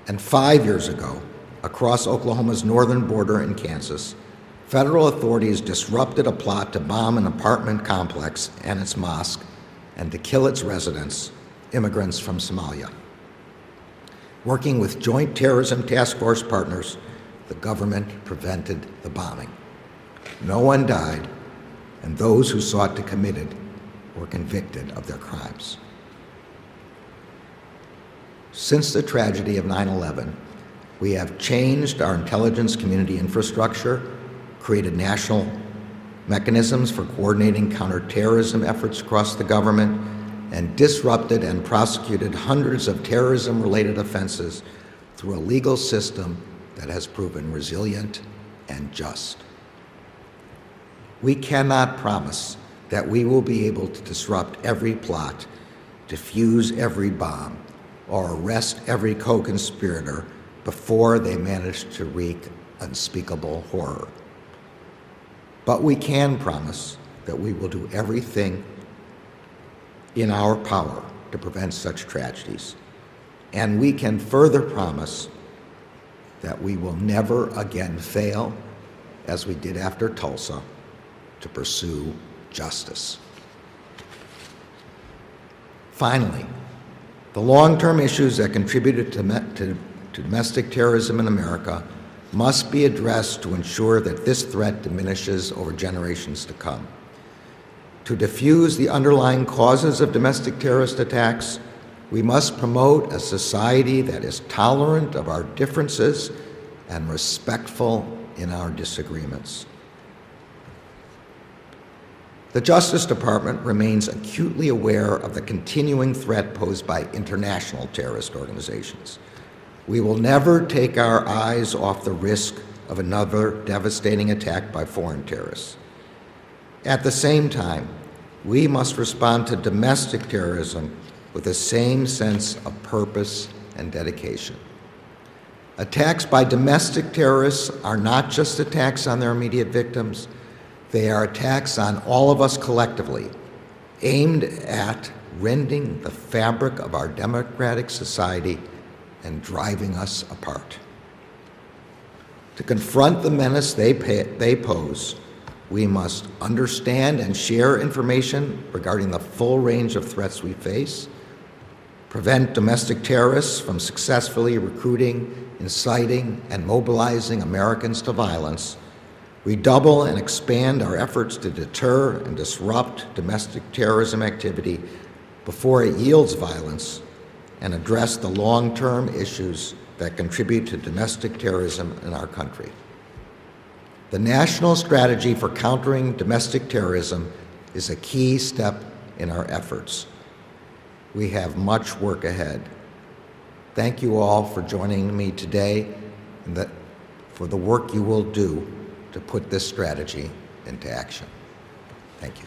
And 5 years ago, across Oklahoma's northern border in Kansas, federal authorities disrupted a plot to bomb an apartment complex and its mosque and to kill its residents, immigrants from Somalia. Working with Joint Terrorism Task Force partners, the government prevented the bombing. No one died, and those who sought to commit it were convicted of their crimes. Since the tragedy of 9/11, we have changed our intelligence community infrastructure, created national mechanisms for coordinating counterterrorism efforts across the government, and disrupted and prosecuted hundreds of terrorism-related offenses through a legal system that has proven resilient and just. We cannot promise that we will be able to disrupt every plot, defuse every bomb, or arrest every co-conspirator before they manage to wreak unspeakable horror. But we can promise that we will do everything in our power to prevent such tragedies. And we can further promise that we will never again fail, as we did after Tulsa, to pursue justice. Finally, the long-term issues that contributed to domestic terrorism in America must be addressed to ensure that this threat diminishes over generations to come. To diffuse the underlying causes of domestic terrorist attacks, we must promote a society that is tolerant of our differences and respectful in our disagreements. The Justice Department remains acutely aware of the continuing threat posed by international terrorist organizations. We will never take our eyes off the risk of another devastating attack by foreign terrorists. At the same time, we must respond to domestic terrorism with the same sense of purpose and dedication. Attacks by domestic terrorists are not just attacks on their immediate victims, they are attacks on all of us collectively, aimed at rending the fabric of our democratic society and driving us apart. To confront the menace they pose, we must understand and share information regarding the full range of threats we face, prevent domestic terrorists from successfully recruiting, inciting, and mobilizing Americans to violence, redouble and expand our efforts to deter and disrupt domestic terrorism activity before it yields violence, and address the long-term issues that contribute to domestic terrorism in our country. The National Strategy for Countering Domestic Terrorism is a key step in our efforts. We have much work ahead. Thank you all for joining me today and for the work you will do to put this strategy into action. Thank you.